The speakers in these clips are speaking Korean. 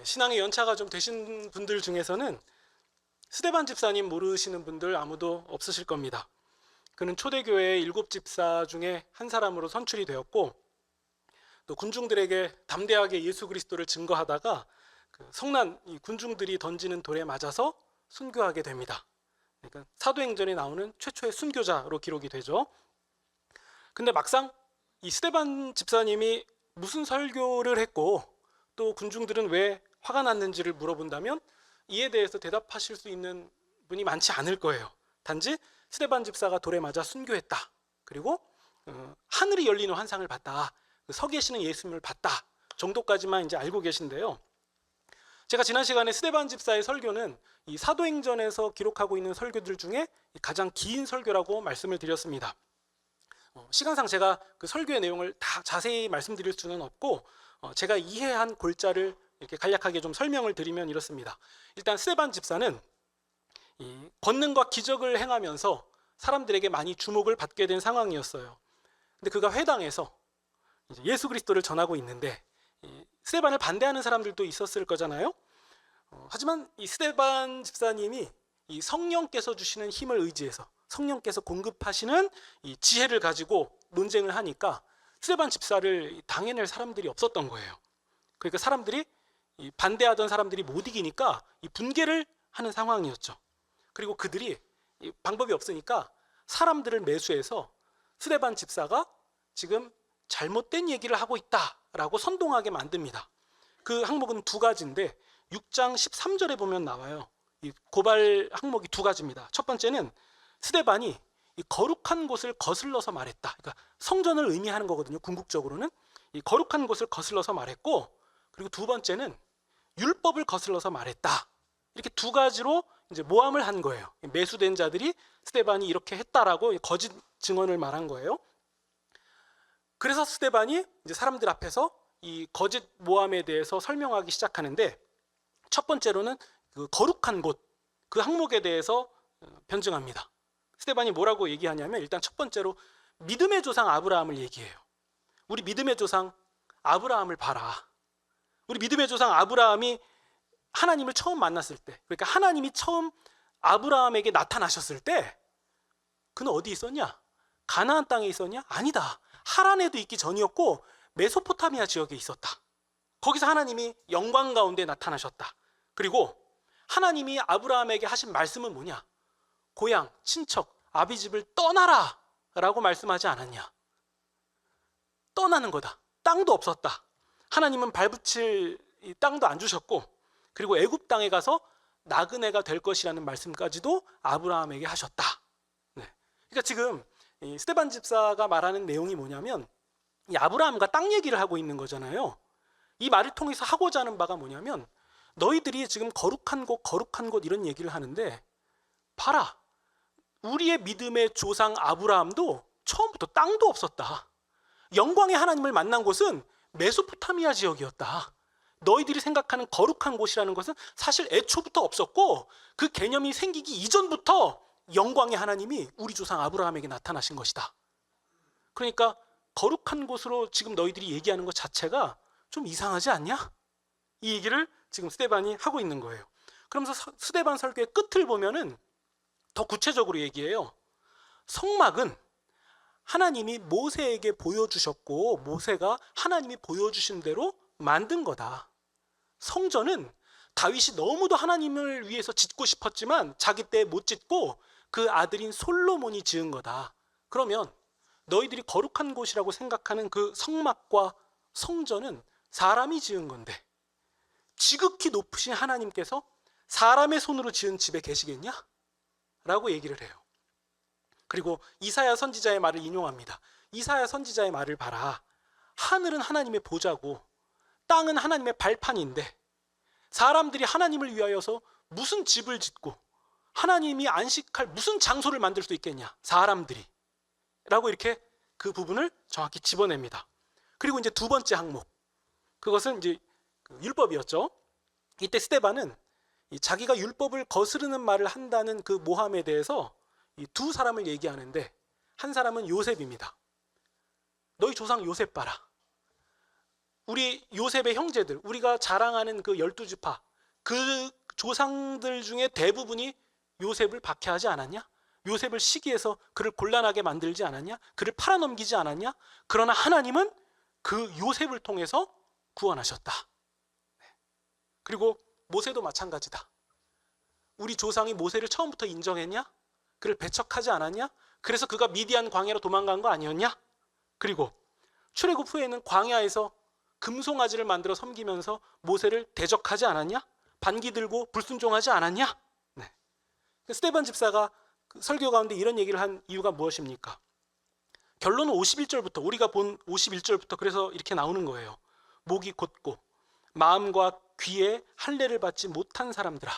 신앙의 연차가 좀 되신 분들 중에서는 스데반 집사님 모르시는 분들 아무도 없으실 겁니다. 그는 초대교회의 7집사 중에 한 사람으로 선출이 되었고, 또 군중들에게 담대하게 예수 그리스도를 증거하다가 성난 이 군중들이 던지는 돌에 맞아서 순교하게 됩니다. 그러니까 사도행전에 나오는 최초의 순교자로 기록이 되죠. 근데 막상 이 스데반 집사님이 무슨 설교를 했고 또 군중들은 왜 화가 났는지를 물어본다면 이에 대해서 대답하실 수 있는 분이 많지 않을 거예요. 단지 스데반 집사가 돌에 맞아 순교했다. 그리고 하늘이 열리는 환상을 봤다. 서 계시는 예수님을 봤다. 정도까지만 이제 알고 계신데요. 제가 지난 시간에 스데반 집사의 설교는 이 사도행전에서 기록하고 있는 설교들 중에 가장 긴 설교라고 말씀을 드렸습니다. 시간상 제가 그 설교의 내용을 다 자세히 말씀드릴 수는 없고 제가 이해한 골자를 이렇게 간략하게 좀 설명을 드리면 이렇습니다. 일단 스데반 집사는 이 권능과 기적을 행하면서 사람들에게 많이 주목을 받게 된 상황이었어요. 근데 그가 회당에서 이제 예수 그리스도를 전하고 있는데 스데반을 반대하는 사람들도 있었을 거잖아요. 하지만 이 스데반 집사님이 이 성령께서 주시는 힘을 의지해서 성령께서 공급하시는 이 지혜를 가지고 논쟁을 하니까 스데반 집사를 당해낼 사람들이 없었던 거예요. 그러니까 사람들이 반대하던 사람들이 못 이기니까 이 분개를 하는 상황이었죠. 그리고 그들이 방법이 없으니까 사람들을 매수해서 스데반 집사가 지금 잘못된 얘기를 하고 있다라고 선동하게 만듭니다. 그 항목은 두 가지인데 6장 13절에 보면 나와요. 이 고발 항목이 두 가지입니다. 첫 번째는 스데반이 이 거룩한 곳을 거슬러서 말했다. 그러니까 성전을 의미하는 거거든요. 궁극적으로는 이 거룩한 곳을 거슬러서 말했고, 그리고 두 번째는 율법을 거슬러서 말했다. 이렇게 두 가지로 이제 모함을 한 거예요. 매수된 자들이 스데반이 이렇게 했다라고 거짓 증언을 말한 거예요. 그래서 스데반이 이제 사람들 앞에서 이 거짓 모함에 대해서 설명하기 시작하는데, 첫 번째로는 그 거룩한 곳, 그 항목에 대해서 변증합니다. 스데반이 뭐라고 얘기하냐면 일단 첫 번째로 믿음의 조상 아브라함을 얘기해요. 우리 믿음의 조상 아브라함을 봐라. 우리 믿음의 조상 아브라함이 하나님을 처음 만났을 때, 그러니까 하나님이 처음 아브라함에게 나타나셨을 때 그는 어디 있었냐? 가나안 땅에 있었냐? 아니다. 하란에도 있기 전이었고 메소포타미아 지역에 있었다. 거기서 하나님이 영광 가운데 나타나셨다. 그리고 하나님이 아브라함에게 하신 말씀은 뭐냐? 고향, 친척, 아비집을 떠나라 라고 말씀하지 않았냐? 떠나는 거다. 땅도 없었다. 하나님은 발붙일 땅도 안 주셨고, 그리고 애굽 땅에 가서 나그네가 될 것이라는 말씀까지도 아브라함에게 하셨다. 네. 그러니까 지금 이 스데반 집사가 말하는 내용이 뭐냐면 이 아브라함과 땅 얘기를 하고 있는 거잖아요. 이 말을 통해서 하고자 하는 바가 뭐냐면 너희들이 지금 거룩한 곳 이런 얘기를 하는데 봐라. 우리의 믿음의 조상 아브라함도 처음부터 땅도 없었다. 영광의 하나님을 만난 곳은 메소포타미아 지역이었다. 너희들이 생각하는 거룩한 곳이라는 것은 사실 애초부터 없었고 그 개념이 생기기 이전부터 영광의 하나님이 우리 조상 아브라함에게 나타나신 것이다. 그러니까 거룩한 곳으로 지금 너희들이 얘기하는 것 자체가 좀 이상하지 않냐? 이 얘기를 지금 스데반이 하고 있는 거예요. 그러면서 스데반 설교의 끝을 보면은 더 구체적으로 얘기해요. 성막은 하나님이 모세에게 보여주셨고 모세가 하나님이 보여주신 대로 만든 거다. 성전은 다윗이 너무도 하나님을 위해서 짓고 싶었지만 자기 때 못 짓고 그 아들인 솔로몬이 지은 거다. 그러면 너희들이 거룩한 곳이라고 생각하는 그 성막과 성전은 사람이 지은 건데 지극히 높으신 하나님께서 사람의 손으로 지은 집에 계시겠냐? 라고 얘기를 해요. 그리고 이사야 선지자의 말을 인용합니다. 이사야 선지자의 말을 봐라. 하늘은 하나님의 보좌고 땅은 하나님의 발판인데 사람들이 하나님을 위하여서 무슨 집을 짓고 하나님이 안식할 무슨 장소를 만들 수 있겠냐? 사람들이. 라고 이렇게 그 부분을 정확히 집어냅니다. 그리고 이제 두 번째 항목. 그것은 이제 율법이었죠. 이때 스데반은 자기가 율법을 거스르는 말을 한다는 그 모함에 대해서 이 두 사람을 얘기하는데 한 사람은 요셉입니다. 너희 조상 요셉 봐라. 우리 요셉의 형제들, 우리가 자랑하는 그 12지파, 그 조상들 중에 대부분이 요셉을 박해하지 않았냐? 요셉을 시기해서 그를 곤란하게 만들지 않았냐? 그를 팔아넘기지 않았냐? 그러나 하나님은 그 요셉을 통해서 구원하셨다. 그리고 모세도 마찬가지다. 우리 조상이 모세를 처음부터 인정했냐? 그를 배척하지 않았냐? 그래서 그가 미디안 광야로 도망간 거 아니었냐? 그리고 출애굽 후에는 광야에서 금송아지를 만들어 섬기면서 모세를 대적하지 않았냐? 반기 들고 불순종하지 않았냐? 네. 스데반 집사가 그 설교 가운데 이런 얘기를 한 이유가 무엇입니까? 결론은 51절부터, 우리가 본 51절부터 그래서 이렇게 나오는 거예요. 목이 곧고 마음과 귀에 할례를 받지 못한 사람들아,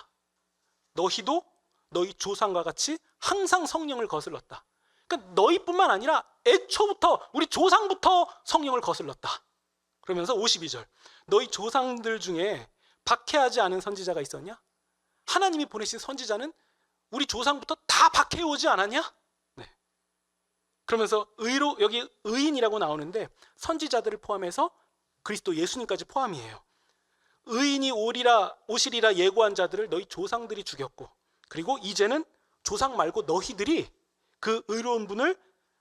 너희도 너희 조상과 같이 항상 성령을 거슬렀다. 그러니까 너희뿐만 아니라 애초부터, 우리 조상부터 성령을 거슬렀다. 그러면서 52절, 너희 조상들 중에 박해하지 않은 선지자가 있었냐? 하나님이 보내신 선지자는 우리 조상부터 다 박해오지 않았냐? 네. 그러면서 여기 의인이라고 나오는데 선지자들을 포함해서 그리스도 예수님까지 포함이에요. 의인이 오시리라 예고한 자들을 너희 조상들이 죽였고, 그리고 이제는 조상 말고 너희들이 그 의로운 분을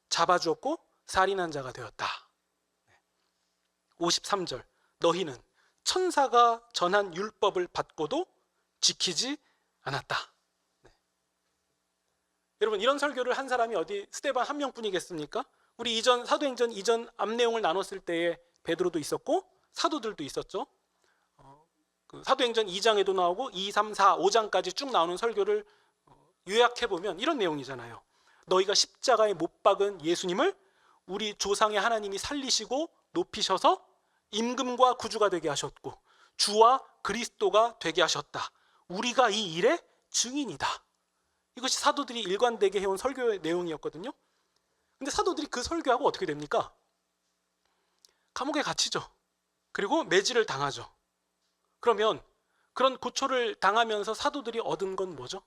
잡아주었고 살인한 자가 되었다. 53절, 너희는 천사가 전한 율법을 받고도 지키지 않았다. 네. 여러분, 이런 설교를 한 사람이 어디 스데반 한 명뿐이겠습니까? 우리 이전 사도행전 이전 앞 내용을 나눴을 때에 베드로도 있었고 사도들도 있었죠. 그 사도행전 2장에도 나오고 2, 3, 4, 5장까지 쭉 나오는 설교를 요약해보면 이런 내용이잖아요. 너희가 십자가에 못 박은 예수님을 우리 조상의 하나님이 살리시고 높이셔서 임금과 구주가 되게 하셨고 주와 그리스도가 되게 하셨다. 우리가 이 일의 증인이다. 이것이 사도들이 일관되게 해온 설교의 내용이었거든요. 근데 사도들이 그 설교하고 어떻게 됩니까? 감옥에 갇히죠. 그리고 매질을 당하죠. 그러면 그런 고초를 당하면서 사도들이 얻은 건 뭐죠?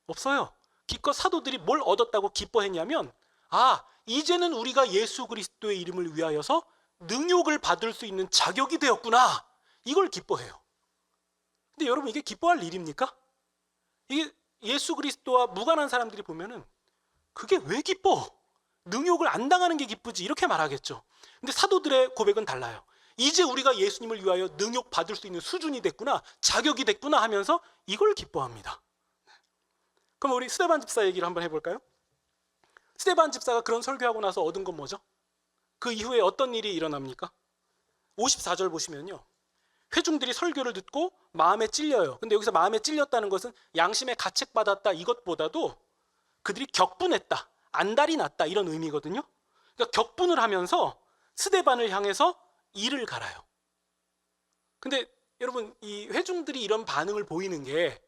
없어요. 기껏 사도들이 뭘 얻었다고 기뻐했냐면, 이제는 우리가 예수 그리스도의 이름을 위하여서 능욕을 받을 수 있는 자격이 되었구나. 이걸 기뻐해요. 근데 여러분, 이게 기뻐할 일입니까? 이게 예수 그리스도와 무관한 사람들이 보면은 그게 왜 기뻐? 능욕을 안 당하는 게 기쁘지, 이렇게 말하겠죠. 근데 사도들의 고백은 달라요. 이제 우리가 예수님을 위하여 능욕 받을 수 있는 수준이 됐구나, 자격이 됐구나 하면서 이걸 기뻐합니다. 그럼 우리 스데반 집사 얘기를 한번 해볼까요? 스데반 집사가 그런 설교하고 나서 얻은 건 뭐죠? 그 이후에 어떤 일이 일어납니까? 54절 보시면요, 회중들이 설교를 듣고 마음에 찔려요. 근데 여기서 마음에 찔렸다는 것은 양심에 가책받았다 이것보다도 그들이 격분했다, 안달이 났다, 이런 의미거든요. 그러니까 격분을 하면서 스데반을 향해서 이를 갈아요. 근데 여러분, 이 회중들이 이런 반응을 보이는 게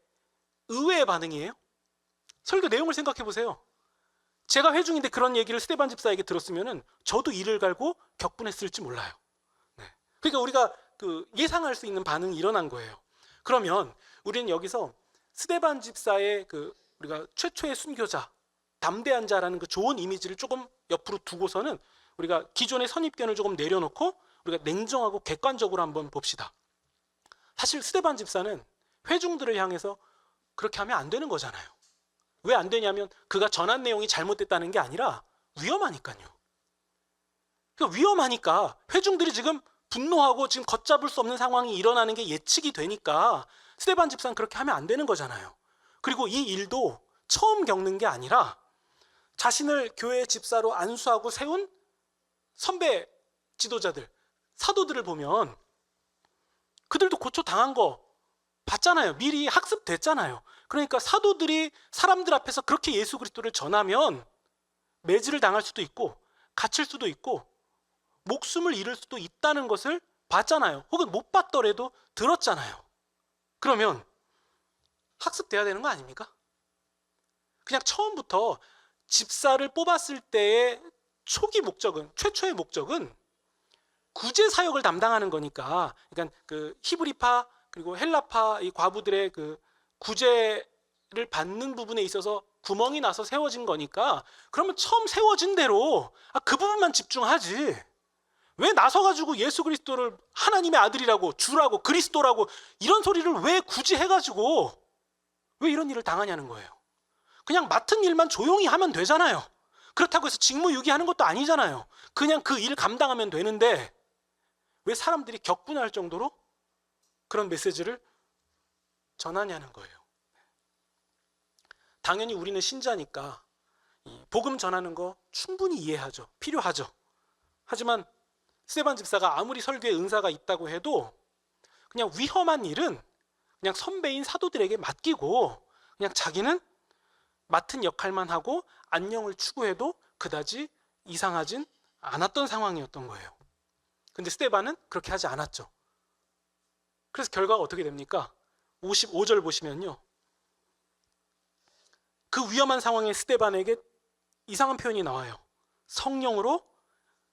의외의 반응이에요? 설교 내용을 생각해 보세요. 제가 회중인데 그런 얘기를 스데반 집사에게 들었으면은 저도 이를 갈고 격분했을지 몰라요. 네. 그러니까 우리가 예상할 수 있는 반응이 일어난 거예요. 그러면 우리는 여기서 스데반 집사의 우리가 최초의 순교자, 담대한 자라는 그 좋은 이미지를 조금 옆으로 두고서는 우리가 기존의 선입견을 조금 내려놓고 우리가 냉정하고 객관적으로 한번 봅시다. 사실 스데반 집사는 회중들을 향해서 그렇게 하면 안 되는 거잖아요. 왜 안 되냐면 그가 전한 내용이 잘못됐다는 게 아니라 위험하니까요. 그러니까 위험하니까 회중들이 지금 분노하고 지금 걷잡을 수 없는 상황이 일어나는 게 예측이 되니까 스데반 집사는 그렇게 하면 안 되는 거잖아요. 그리고 이 일도 처음 겪는 게 아니라 자신을 교회 집사로 안수하고 세운 선배 지도자들, 사도들을 보면 그들도 고초 당한 거 봤잖아요. 미리 학습됐잖아요. 그러니까 사도들이 사람들 앞에서 그렇게 예수 그리스도를 전하면 매질을 당할 수도 있고 갇힐 수도 있고 목숨을 잃을 수도 있다는 것을 봤잖아요. 혹은 못 봤더라도 들었잖아요. 그러면 학습돼야 되는 거 아닙니까? 그냥 처음부터 집사를 뽑았을 때의 최초의 목적은 구제 사역을 담당하는 거니까, 그러니까 그 히브리파 그리고 헬라파 이 과부들의 그 구제를 받는 부분에 있어서 구멍이 나서 세워진 거니까, 그러면 처음 세워진 대로 그 부분만 집중하지, 왜 나서가지고 예수 그리스도를 하나님의 아들이라고, 주라고, 그리스도라고 이런 소리를 왜 굳이 해가지고 왜 이런 일을 당하냐는 거예요. 그냥 맡은 일만 조용히 하면 되잖아요. 그렇다고 해서 직무유기하는 것도 아니잖아요. 그냥 그 일을 감당하면 되는데 왜 사람들이 격분할 정도로 그런 메시지를 전하냐는 거예요. 당연히 우리는 신자니까 복음 전하는 거 충분히 이해하죠. 필요하죠. 하지만 스데반 집사가 아무리 설교에 은사가 있다고 해도 그냥 위험한 일은 그냥 선배인 사도들에게 맡기고 그냥 자기는 맡은 역할만 하고 안녕을 추구해도 그다지 이상하진 않았던 상황이었던 거예요. 근데 스데반은 그렇게 하지 않았죠. 그래서 결과가 어떻게 됩니까? 55절 보시면요, 그 위험한 상황에 스데반에게 이상한 표현이 나와요. 성령으로,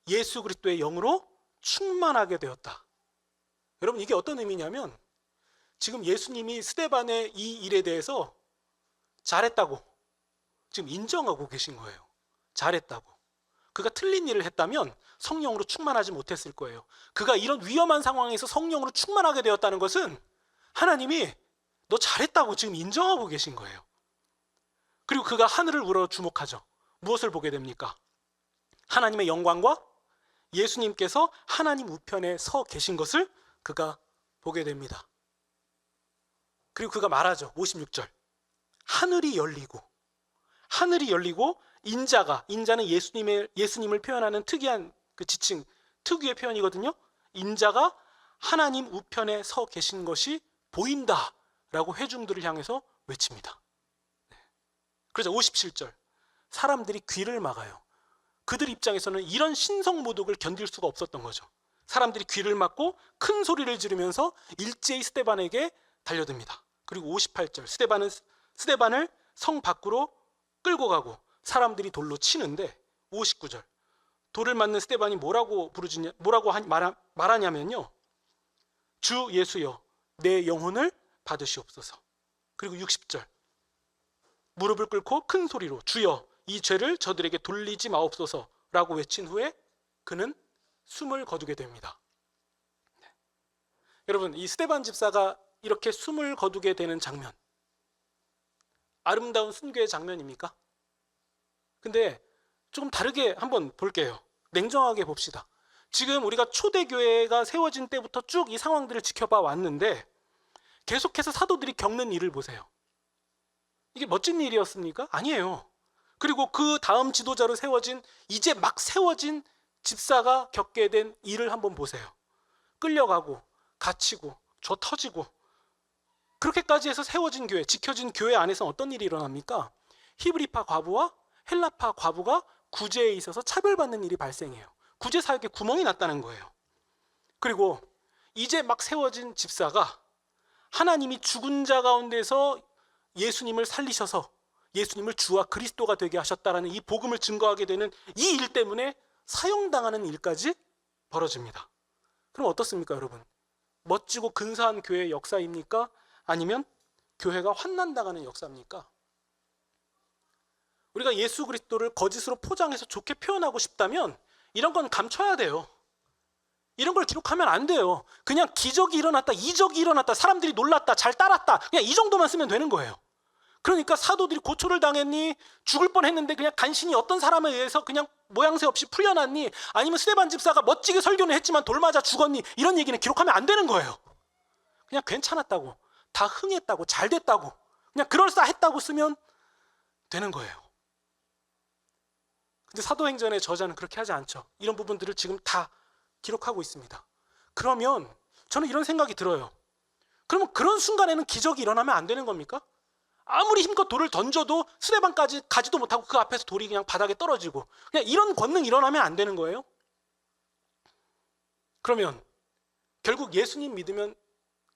예수 그리스도의 영으로 충만하게 되었다. 여러분, 이게 어떤 의미냐면 지금 예수님이 스데반의 이 일에 대해서 잘했다고 지금 인정하고 계신 거예요. 잘했다고. 그가 틀린 일을 했다면 성령으로 충만하지 못했을 거예요. 그가 이런 위험한 상황에서 성령으로 충만하게 되었다는 것은 하나님이 너 잘했다고 지금 인정하고 계신 거예요. 그리고 그가 하늘을 우러 주목하죠. 무엇을 보게 됩니까? 하나님의 영광과 예수님께서 하나님 우편에 서 계신 것을 그가 보게 됩니다. 그리고 그가 말하죠. 56절. 하늘이 열리고 인자는 예수님을 표현하는 특이한 그 지칭, 특유의 표현이거든요. 인자가 하나님 우편에 서 계신 것이 보인다라고 회중들을 향해서 외칩니다. 그래서 57절. 사람들이 귀를 막아요. 그들 입장에서는 이런 신성모독을 견딜 수가 없었던 거죠. 사람들이 귀를 막고 큰 소리를 지르면서 일제히 스데반에게 달려듭니다. 그리고 58절. 스데반을 성 밖으로 끌고 가고 사람들이 돌로 치는데 59절. 돌을 맞는 스데반이 뭐라고 말하냐면요. 주 예수여, 내 영혼을 받으시옵소서. 그리고 60절. 무릎을 꿇고 큰 소리로 주여, 이 죄를 저들에게 돌리지 마옵소서라고 외친 후에 그는 숨을 거두게 됩니다. 여러분, 이 스데반 집사가 이렇게 숨을 거두게 되는 장면, 아름다운 순교의 장면입니까? 근데 조금 다르게 한번 볼게요. 냉정하게 봅시다. 지금 우리가 초대교회가 세워진 때부터 쭉 이 상황들을 지켜봐 왔는데 계속해서 사도들이 겪는 일을 보세요. 이게 멋진 일이었습니까? 아니에요. 그리고 그 다음 지도자로 이제 막 세워진 집사가 겪게 된 일을 한번 보세요. 끌려가고 갇히고 저 터지고 그렇게까지 해서 세워진 교회, 지켜진 교회 안에서 어떤 일이 일어납니까? 히브리파 과부와 헬라파 과부가 구제에 있어서 차별받는 일이 발생해요. 구제 사역에 구멍이 났다는 거예요. 그리고 이제 막 세워진 집사가 하나님이 죽은 자 가운데서 예수님을 살리셔서 예수님을 주와 그리스도가 되게 하셨다라는 이 복음을 증거하게 되는 이 일 때문에 사형당하는 일까지 벌어집니다. 그럼 어떻습니까, 여러분? 멋지고 근사한 교회의 역사입니까? 아니면 교회가 환난당하는 역사입니까? 우리가 예수 그리스도를 거짓으로 포장해서 좋게 표현하고 싶다면 이런 건 감춰야 돼요. 이런 걸 기록하면 안 돼요. 그냥 기적이 일어났다, 이적이 일어났다, 사람들이 놀랐다, 잘 따랐다, 그냥 이 정도만 쓰면 되는 거예요. 그러니까 사도들이 고초를 당했니? 죽을 뻔했는데 그냥 간신히 어떤 사람에 의해서 그냥 모양새 없이 풀려났니? 아니면 스데반 집사가 멋지게 설교는 했지만 돌 맞아 죽었니? 이런 얘기는 기록하면 안 되는 거예요. 그냥 괜찮았다고, 다 흥했다고, 잘 됐다고, 그냥 그럴싸했다고 쓰면 되는 거예요. 근데 사도행전의 저자는 그렇게 하지 않죠. 이런 부분들을 지금 다 기록하고 있습니다. 그러면 저는 이런 생각이 들어요. 그러면 그런 순간에는 기적이 일어나면 안 되는 겁니까? 아무리 힘껏 돌을 던져도 스데반까지 가지도 못하고 그 앞에서 돌이 그냥 바닥에 떨어지고 그냥 이런 권능 일어나면 안 되는 거예요? 그러면 결국 예수님 믿으면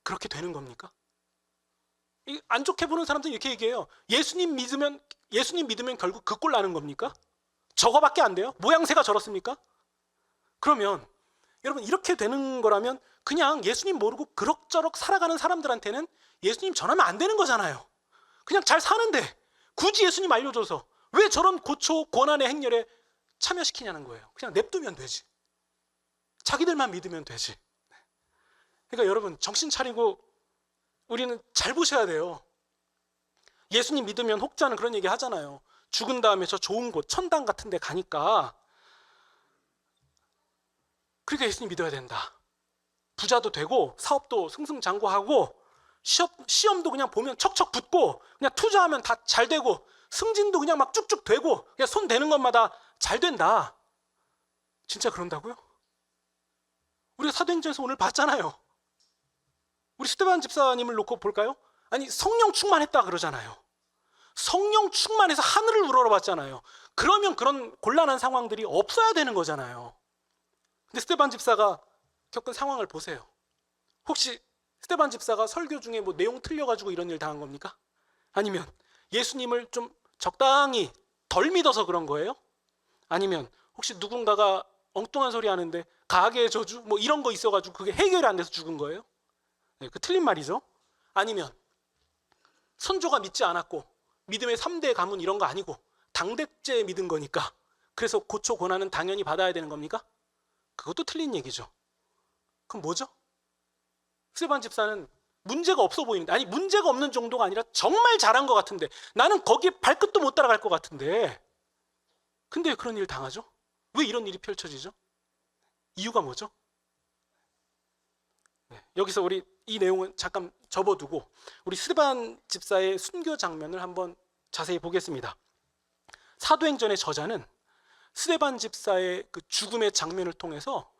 그렇게 되는 겁니까? 안 좋게 보는 사람들은 이렇게 얘기해요. 예수님 믿으면 결국 그 꼴 나는 겁니까? 저거밖에 안 돼요? 모양새가 저렇습니까? 그러면 여러분, 이렇게 되는 거라면 그냥 예수님 모르고 그럭저럭 살아가는 사람들한테는 예수님 전하면 안 되는 거잖아요. 그냥 잘 사는데 굳이 예수님 알려줘서 왜 저런 고초 고난의 행렬에 참여시키냐는 거예요. 그냥 냅두면 되지. 자기들만 믿으면 되지. 그러니까 여러분 정신 차리고 우리는 잘 보셔야 돼요. 예수님 믿으면 혹자는 그런 얘기 하잖아요. 죽은 다음에 저 좋은 곳 천당 같은 데 가니까 그러니까 예수님 믿어야 된다. 부자도 되고 사업도 승승장구하고 시험도 그냥 보면 척척 붙고 그냥 투자하면 다 잘 되고 승진도 그냥 막 쭉쭉 되고 그냥 손 대는 것마다 잘 된다. 진짜 그런다고요? 우리가 사도행전에서 오늘 봤잖아요. 우리 스데반 집사님을 놓고 볼까요? 아니 성령 충만했다 그러잖아요. 성령 충만해서 하늘을 우러러봤잖아요. 그러면 그런 곤란한 상황들이 없어야 되는 거잖아요. 근데 스데반 집사가 겪은 상황을 보세요. 혹시 스데반 집사가 설교 중에 뭐 내용 틀려가지고 이런 일 당한 겁니까? 아니면 예수님을 좀 적당히 덜 믿어서 그런 거예요? 아니면 혹시 누군가가 엉뚱한 소리 하는데 가게의 저주 뭐 이런 거 있어가지고 그게 해결이 안 돼서 죽은 거예요? 네, 그 틀린 말이죠. 아니면 선조가 믿지 않았고 믿음의 3대 가문 이런 거 아니고 당대째 믿은 거니까 그래서 고초 고난은 당연히 받아야 되는 겁니까? 그것도 틀린 얘기죠. 그럼 뭐죠? 스데반 집사는 문제가 없어 보이는데, 아니 문제가 없는 정도가 아니라 정말 잘한 것 같은데, 나는 거기에 발끝도 못 따라갈 것 같은데, 근데 왜 그런 일 당하죠? 왜 이런 일이 펼쳐지죠? 이유가 뭐죠? 네, 여기서 우리 이 내용은 잠깐 접어두고 우리 스데반 집사의 순교 장면을 한번 자세히 보겠습니다. 사도행전의 저자는 스데반 집사의 그 죽음의 장면을 통해서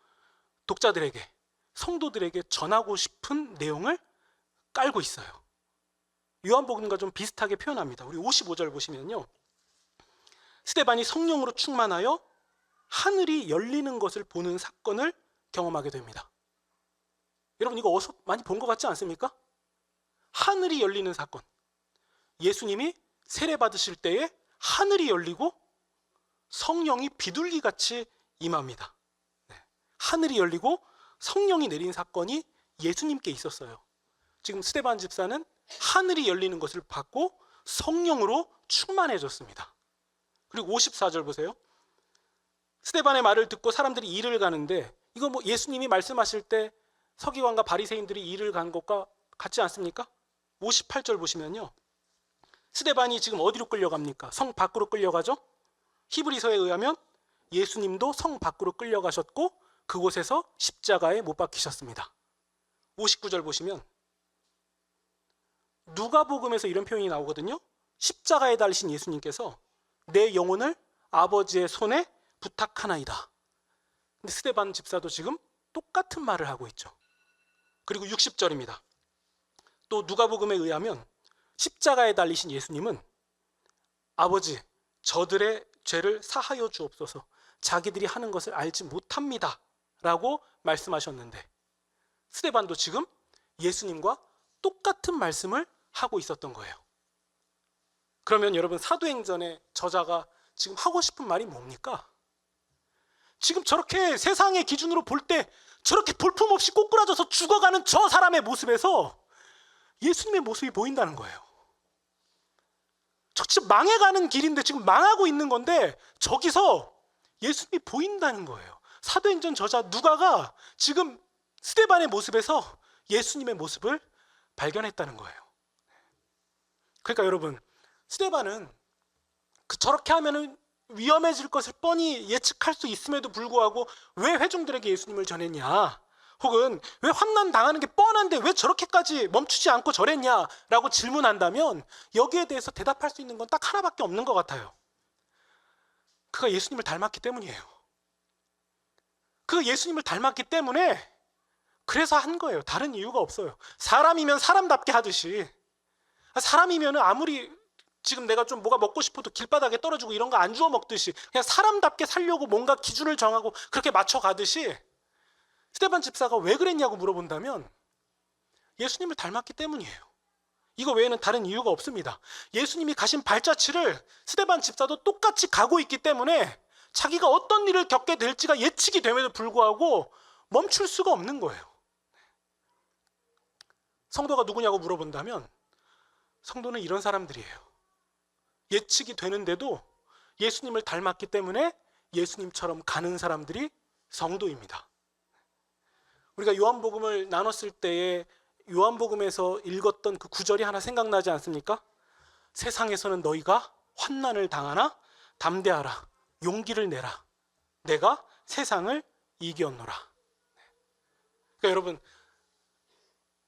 독자들에게, 성도들에게 전하고 싶은 내용을 깔고 있어요. 요한복음과 좀 비슷하게 표현합니다. 우리 55절 보시면요, 스데반이 성령으로 충만하여 하늘이 열리는 것을 보는 사건을 경험하게 됩니다. 여러분 이거 어디서 많이 본 것 같지 않습니까? 하늘이 열리는 사건. 예수님이 세례 받으실 때에 하늘이 열리고 성령이 비둘기같이 임합니다. 네. 하늘이 열리고 성령이 내린 사건이 예수님께 있었어요. 지금 스데반 집사는 하늘이 열리는 것을 받고 성령으로 충만해졌습니다. 그리고 54절 보세요. 스데반의 말을 듣고 사람들이 일을 가는데, 이거 뭐 예수님이 말씀하실 때 서기관과 바리새인들이 일을 간 것과 같지 않습니까? 58절 보시면요, 스데반이 지금 어디로 끌려갑니까? 성 밖으로 끌려가죠? 히브리서에 의하면 예수님도 성 밖으로 끌려가셨고 그곳에서 십자가에 못 박히셨습니다. 59절 보시면 누가복음에서 이런 표현이 나오거든요. 십자가에 달리신 예수님께서 내 영혼을 아버지의 손에 부탁하나이다. 근데 스데반 집사도 지금 똑같은 말을 하고 있죠. 그리고 60절입니다. 또 누가복음에 의하면 십자가에 달리신 예수님은 아버지, 저들의 죄를 사하여 주옵소서, 자기들이 하는 것을 알지 못합니다 라고 말씀하셨는데, 스데반도 지금 예수님과 똑같은 말씀을 하고 있었던 거예요. 그러면 여러분 사도행전의 저자가 지금 하고 싶은 말이 뭡니까? 지금 저렇게 세상의 기준으로 볼 때 저렇게 볼품없이 꼬꾸라져서 죽어가는 저 사람의 모습에서 예수님의 모습이 보인다는 거예요. 저 진짜 망해가는 길인데 지금 망하고 있는 건데 저기서 예수님이 보인다는 거예요. 사도행전 저자 누가가 지금 스데반의 모습에서 예수님의 모습을 발견했다는 거예요. 그러니까 여러분, 스데반은 저렇게 하면은 위험해질 것을 뻔히 예측할 수 있음에도 불구하고 왜 회중들에게 예수님을 전했냐, 혹은 왜 환난 당하는 게 뻔한데 왜 저렇게까지 멈추지 않고 저랬냐라고 질문한다면 여기에 대해서 대답할 수 있는 건 딱 하나밖에 없는 것 같아요. 그가 예수님을 닮았기 때문이에요. 그가 예수님을 닮았기 때문에 그래서 한 거예요. 다른 이유가 없어요. 사람이면 사람답게 하듯이, 사람이면 아무리 지금 내가 좀 뭐가 먹고 싶어도 길바닥에 떨어지고 이런 거 안 주워 먹듯이 그냥 사람답게 살려고 뭔가 기준을 정하고 그렇게 맞춰가듯이, 스데반 집사가 왜 그랬냐고 물어본다면 예수님을 닮았기 때문이에요. 이거 외에는 다른 이유가 없습니다. 예수님이 가신 발자취를 스데반 집사도 똑같이 가고 있기 때문에 자기가 어떤 일을 겪게 될지가 예측이 됨에도 불구하고 멈출 수가 없는 거예요. 성도가 누구냐고 물어본다면 성도는 이런 사람들이에요. 예측이 되는데도 예수님을 닮았기 때문에 예수님처럼 가는 사람들이 성도입니다. 우리가 요한복음을 나눴을 때에 요한복음에서 읽었던 그 구절이 하나 생각나지 않습니까? 세상에서는 너희가 환난을 당하나 담대하라, 용기를 내라, 내가 세상을 이겼노라. 그러니까 여러분,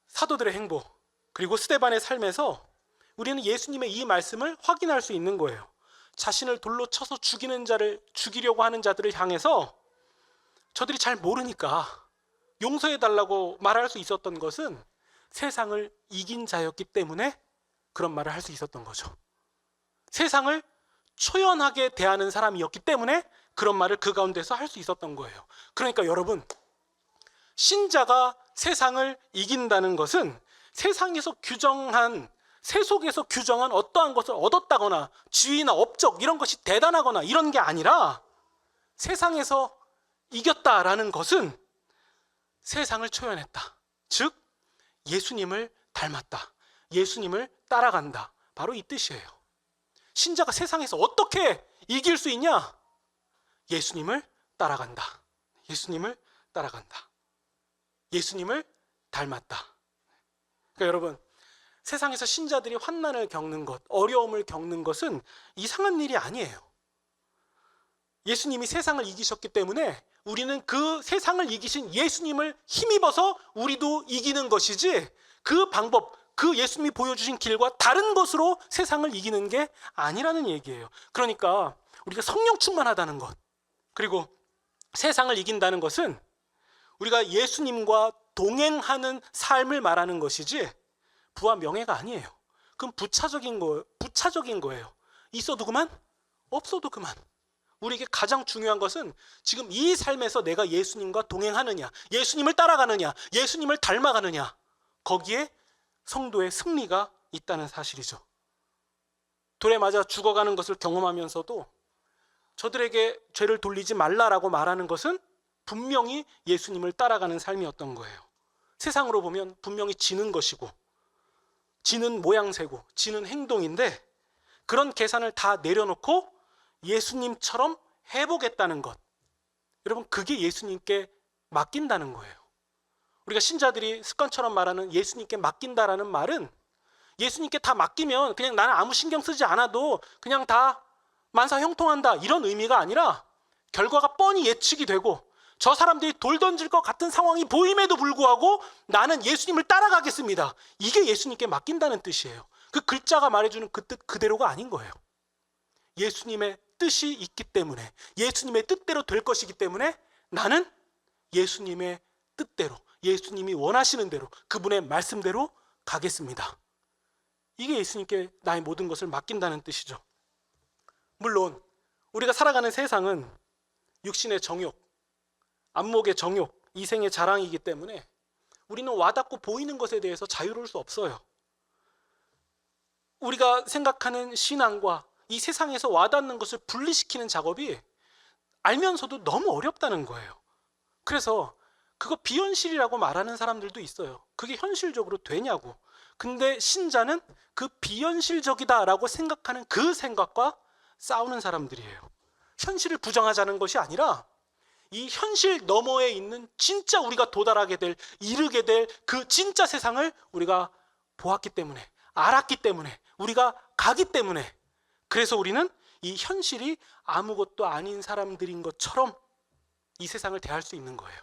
사도들의 행보 그리고 스데반의 삶에서 우리는 예수님의 이 말씀을 확인할 수 있는 거예요. 자신을 돌로 쳐서 죽이려고 하는 자들을 향해서 저들이 잘 모르니까 용서해달라고 말할 수 있었던 것은 세상을 이긴 자였기 때문에 그런 말을 할 수 있었던 거죠. 세상을 초연하게 대하는 사람이었기 때문에 그런 말을 그 가운데서 할 수 있었던 거예요. 그러니까 여러분, 신자가 세상을 이긴다는 것은 세상에서 규정한, 세속에서 규정한 어떠한 것을 얻었다거나 지위나 업적 이런 것이 대단하거나 이런 게 아니라, 세상에서 이겼다라는 것은 세상을 초연했다. 즉 예수님을 닮았다. 예수님을 따라간다. 바로 이 뜻이에요. 신자가 세상에서 어떻게 이길 수 있냐? 예수님을 따라간다. 예수님을 따라간다. 예수님을 닮았다. 그러니까 여러분, 세상에서 신자들이 환난을 겪는 것, 어려움을 겪는 것은 이상한 일이 아니에요. 예수님이 세상을 이기셨기 때문에 우리는 그 세상을 이기신 예수님을 힘입어서 우리도 이기는 것이지, 그 방법, 그 예수님이 보여주신 길과 다른 것으로 세상을 이기는 게 아니라는 얘기예요. 그러니까 우리가 성령 충만하다는 것, 그리고 세상을 이긴다는 것은 우리가 예수님과 동행하는 삶을 말하는 것이지 부와 명예가 아니에요. 그건 부차적인 거예요. 있어도 그만, 없어도 그만. 우리에게 가장 중요한 것은 지금 이 삶에서 내가 예수님과 동행하느냐, 예수님을 따라가느냐, 예수님을 닮아가느냐, 거기에 성도의 승리가 있다는 사실이죠. 돌에 맞아 죽어가는 것을 경험하면서도 저들에게 죄를 돌리지 말라라고 말하는 것은 분명히 예수님을 따라가는 삶이었던 거예요. 세상으로 보면 분명히 지는 것이고, 지는 모양새고, 지는 행동인데, 그런 계산을 다 내려놓고 예수님처럼 해보겠다는 것, 여러분, 그게 예수님께 맡긴다는 거예요. 우리가 신자들이 습관처럼 말하는 예수님께 맡긴다라는 말은, 예수님께 다 맡기면 그냥 나는 아무 신경 쓰지 않아도 그냥 다 만사형통한다, 이런 의미가 아니라 결과가 뻔히 예측이 되고 저 사람들이 돌 던질 것 같은 상황이 보임에도 불구하고 나는 예수님을 따라가겠습니다, 이게 예수님께 맡긴다는 뜻이에요. 그 글자가 말해주는 그 뜻 그대로가 아닌 거예요. 예수님의 뜻이 있기 때문에, 예수님의 뜻대로 될 것이기 때문에 나는 예수님의 뜻대로, 예수님이 원하시는 대로, 그분의 말씀대로 가겠습니다. 이게 예수님께 나의 모든 것을 맡긴다는 뜻이죠. 물론 우리가 살아가는 세상은 육신의 정욕, 안목의 정욕, 이생의 자랑이기 때문에 우리는 와닿고 보이는 것에 대해서 자유로울 수 없어요. 우리가 생각하는 신앙과 이 세상에서 와닿는 것을 분리시키는 작업이 알면서도 너무 어렵다는 거예요. 그래서 그거 비현실이라고 말하는 사람들도 있어요. 그게 현실적으로 되냐고. 근데 신자는 그 비현실적이다라고 생각하는 그 생각과 싸우는 사람들이에요. 현실을 부정하자는 것이 아니라 이 현실 너머에 있는 진짜 우리가 도달하게 될, 이르게 될 그 진짜 세상을 우리가 보았기 때문에, 알았기 때문에, 우리가 가기 때문에, 그래서 우리는 이 현실이 아무것도 아닌 사람들인 것처럼 이 세상을 대할 수 있는 거예요.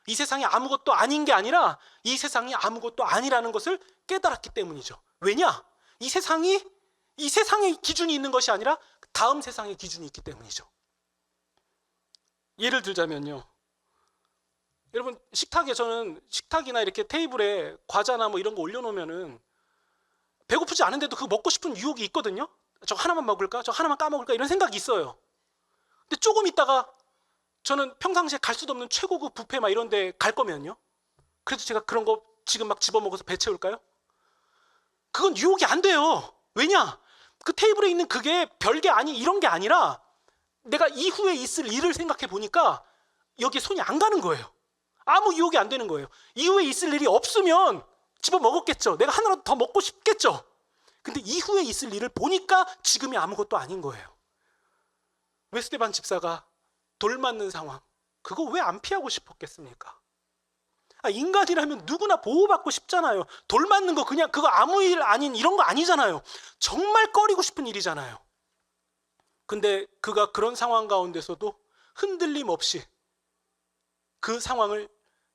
이 세상이 아무것도 아닌 게 아니라 이 세상이 아무것도 아니라는 것을 깨달았기 때문이죠. 왜냐? 이 세상의 기준이 있는 것이 아니라 다음 세상의 기준이 있기 때문이죠. 예를 들자면요, 여러분, 저는 식탁이나 이렇게 테이블에 과자나 뭐 이런 거 올려놓으면은 배고프지 않은데도 그거 먹고 싶은 유혹이 있거든요. 저 하나만 먹을까? 저 하나만 까먹을까? 이런 생각이 있어요. 근데 조금 있다가 저는 평상시에 갈 수도 없는 최고급 뷔페 막 이런 데 갈 거면요, 그래도 제가 그런 거 지금 막 집어먹어서 배 채울까요? 그건 유혹이 안 돼요. 왜냐? 그 테이블에 있는 그게 별게 이런 게 아니라 내가 이후에 있을 일을 생각해 보니까 여기에 손이 안 가는 거예요. 아무 유혹이 안 되는 거예요. 이후에 있을 일이 없으면 집어먹었겠죠. 내가 하나라도 더 먹고 싶겠죠. 근데 이후에 있을 일을 보니까 지금이 아무것도 아닌 거예요. 왜 스데반 집사가 돌 맞는 상황, 그거 왜 안 피하고 싶었겠습니까? 인간이라면 누구나 보호받고 싶잖아요. 돌 맞는 거 그냥 그거 아무 일 아닌 이런 거 아니잖아요. 정말 꺼리고 싶은 일이잖아요. 근데 그가 그런 상황 가운데서도 흔들림 없이 그 상황을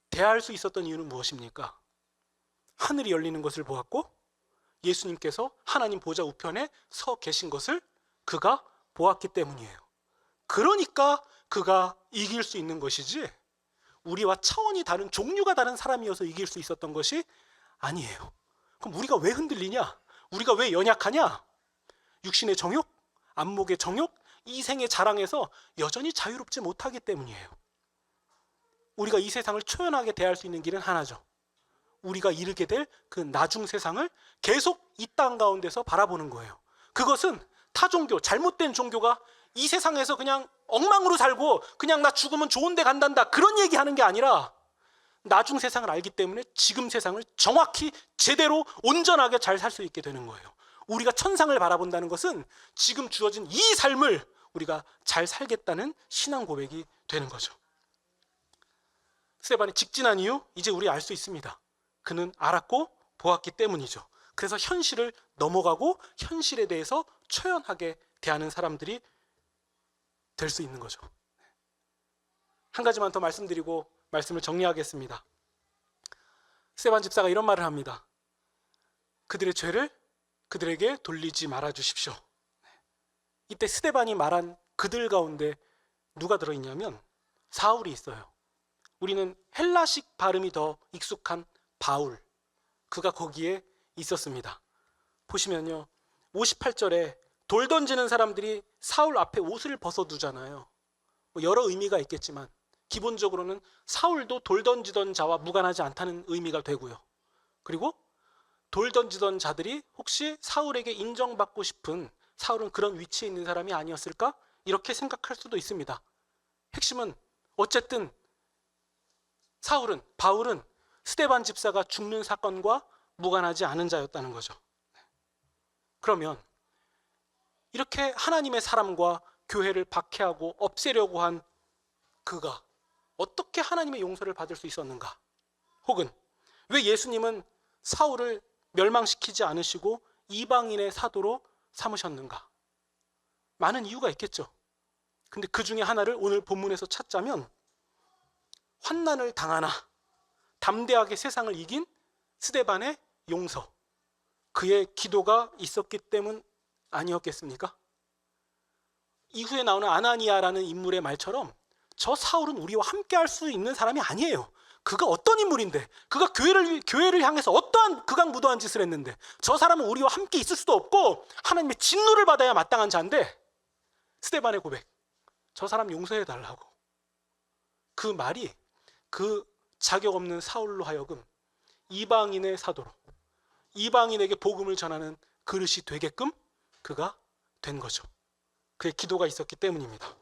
대할 수 있었던 이유는 무엇입니까? 하늘이 열리는 것을 보았고 예수님께서 하나님 보좌 우편에 서 계신 것을 그가 보았기 때문이에요. 그러니까 그가 이길 수 있는 것이지 우리와 차원이 다른 종류가 다른 사람이어서 이길 수 있었던 것이 아니에요. 그럼 우리가 왜 흔들리냐? 우리가 왜 연약하냐? 육신의 정욕, 안목의 정욕, 이생의 자랑에서 여전히 자유롭지 못하기 때문이에요. 우리가 이 세상을 초연하게 대할 수 있는 길은 하나죠. 우리가 이르게 될 그 나중 세상을 계속 이 땅 가운데서 바라보는 거예요. 그것은 타 종교, 잘못된 종교가 이 세상에서 그냥 엉망으로 살고 그냥 나 죽으면 좋은 데 간단다 그런 얘기하는 게 아니라 나중 세상을 알기 때문에 지금 세상을 정확히 제대로 온전하게 잘 살 수 있게 되는 거예요. 우리가 천상을 바라본다는 것은 지금 주어진 이 삶을 우리가 잘 살겠다는 신앙 고백이 되는 거죠. 스데반이 직진한 이유 이제 우리 알 수 있습니다. 그는 알았고 보았기 때문이죠. 그래서 현실을 넘어가고 현실에 대해서 초연하게 대하는 사람들이 될 수 있는 거죠. 한 가지만 더 말씀드리고 말씀을 정리하겠습니다. 스데반 집사가 이런 말을 합니다. 그들의 죄를 그들에게 돌리지 말아 주십시오. 이때 스데반이 말한 그들 가운데 누가 들어있냐면 사울이 있어요. 우리는 헬라식 발음이 더 익숙한 바울, 그가 거기에 있었습니다. 보시면요 58절에 돌 던지는 사람들이 사울 앞에 옷을 벗어두잖아요. 여러 의미가 있겠지만 기본적으로는 사울도 돌 던지던 자와 무관하지 않다는 의미가 되고요. 그리고 돌 던지던 자들이 혹시 사울에게 인정받고 싶은, 사울은 그런 위치에 있는 사람이 아니었을까? 이렇게 생각할 수도 있습니다. 핵심은 어쨌든 바울은 스데반 집사가 죽는 사건과 무관하지 않은 자였다는 거죠. 그러면 이렇게 하나님의 사람과 교회를 박해하고 없애려고 한 그가 어떻게 하나님의 용서를 받을 수 있었는가? 혹은 왜 예수님은 사울을 멸망시키지 않으시고 이방인의 사도로 삼으셨는가? 많은 이유가 있겠죠. 근데 그 중에 하나를 오늘 본문에서 찾자면 환난을 당하나 담대하게 세상을 이긴 스데반의 용서, 그의 기도가 있었기 때문 아니었겠습니까? 이후에 나오는 아나니아라는 인물의 말처럼 저 사울은 우리와 함께 할 수 있는 사람이 아니에요. 그가 어떤 인물인데, 그가 교회를 향해서 어떠한 극악무도한 짓을 했는데 저 사람은 우리와 함께 있을 수도 없고 하나님의 진노를 받아야 마땅한 자인데, 스데반의 고백, 저 사람 용서해 달라고. 그 말이 그 자격 없는 사울로 하여금 이방인의 사도로, 이방인에게 복음을 전하는 그릇이 되게끔 그가 된 거죠. 그의 기도가 있었기 때문입니다.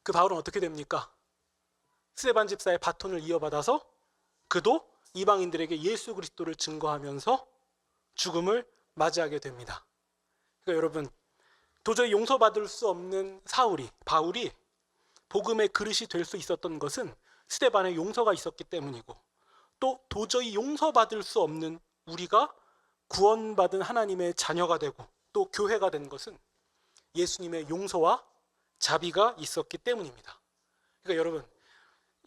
그 바울은 어떻게 됩니까? 스데반 집사의 바톤을 이어받아서 그도 이방인들에게 예수 그리스도를 증거하면서 죽음을 맞이하게 됩니다. 그러니까 여러분, 도저히 용서받을 수 없는 바울이 복음의 그릇이 될 수 있었던 것은 스데반의 용서가 있었기 때문이고, 또 도저히 용서받을 수 없는 우리가 구원받은 하나님의 자녀가 되고 또 교회가 된 것은 예수님의 용서와 자비가 있었기 때문입니다. 그러니까 여러분,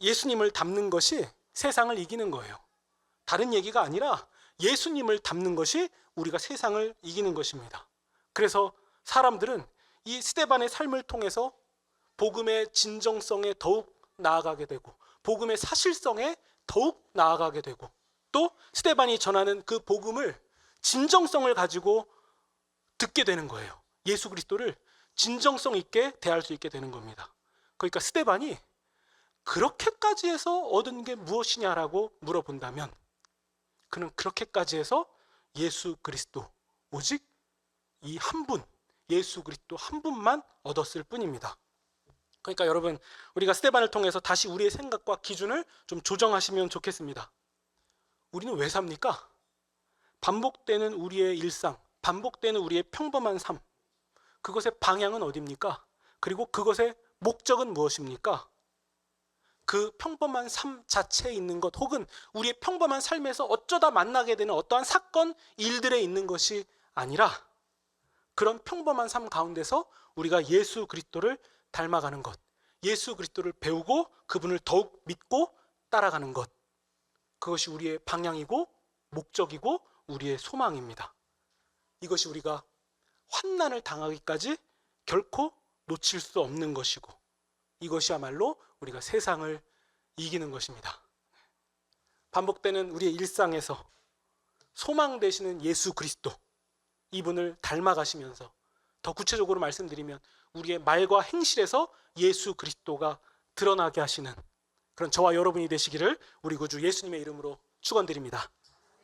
예수님을 닮는 것이 세상을 이기는 거예요. 다른 얘기가 아니라 예수님을 닮는 것이 우리가 세상을 이기는 것입니다. 그래서 사람들은 이 스데반의 삶을 통해서 복음의 진정성에 더욱 나아가게 되고 복음의 사실성에 더욱 나아가게 되고, 또 스데반이 전하는 그 복음을 진정성을 가지고 듣게 되는 거예요. 예수 그리스도를 진정성 있게 대할 수 있게 되는 겁니다. 그러니까 스데반이 그렇게까지 해서 얻은 게 무엇이냐라고 물어본다면 그는 그렇게까지 해서 예수 그리스도, 오직 이 한 분, 예수 그리스도 한 분만 얻었을 뿐입니다. 그러니까 여러분, 우리가 스데반을 통해서 다시 우리의 생각과 기준을 좀 조정하시면 좋겠습니다. 우리는 왜 삽니까? 반복되는 우리의 일상, 반복되는 우리의 평범한 삶, 그것의 방향은 어디입니까? 그리고 그것의 목적은 무엇입니까? 그 평범한 삶 자체에 있는 것, 혹은 우리의 평범한 삶에서 어쩌다 만나게 되는 어떠한 사건, 일들에 있는 것이 아니라 그런 평범한 삶 가운데서 우리가 예수 그리스도를 닮아가는 것, 예수 그리스도를 배우고 그분을 더욱 믿고 따라가는 것, 그것이 우리의 방향이고 목적이고 우리의 소망입니다. 이것이 우리가 환난을 당하기까지 결코 놓칠 수 없는 것이고, 이것이야말로 우리가 세상을 이기는 것입니다. 반복되는 우리의 일상에서 소망 되시는 예수 그리스도, 이분을 닮아가시면서, 더 구체적으로 말씀드리면 우리의 말과 행실에서 예수 그리스도가 드러나게 하시는 그런 저와 여러분이 되시기를 우리 구주 예수님의 이름으로 축원드립니다.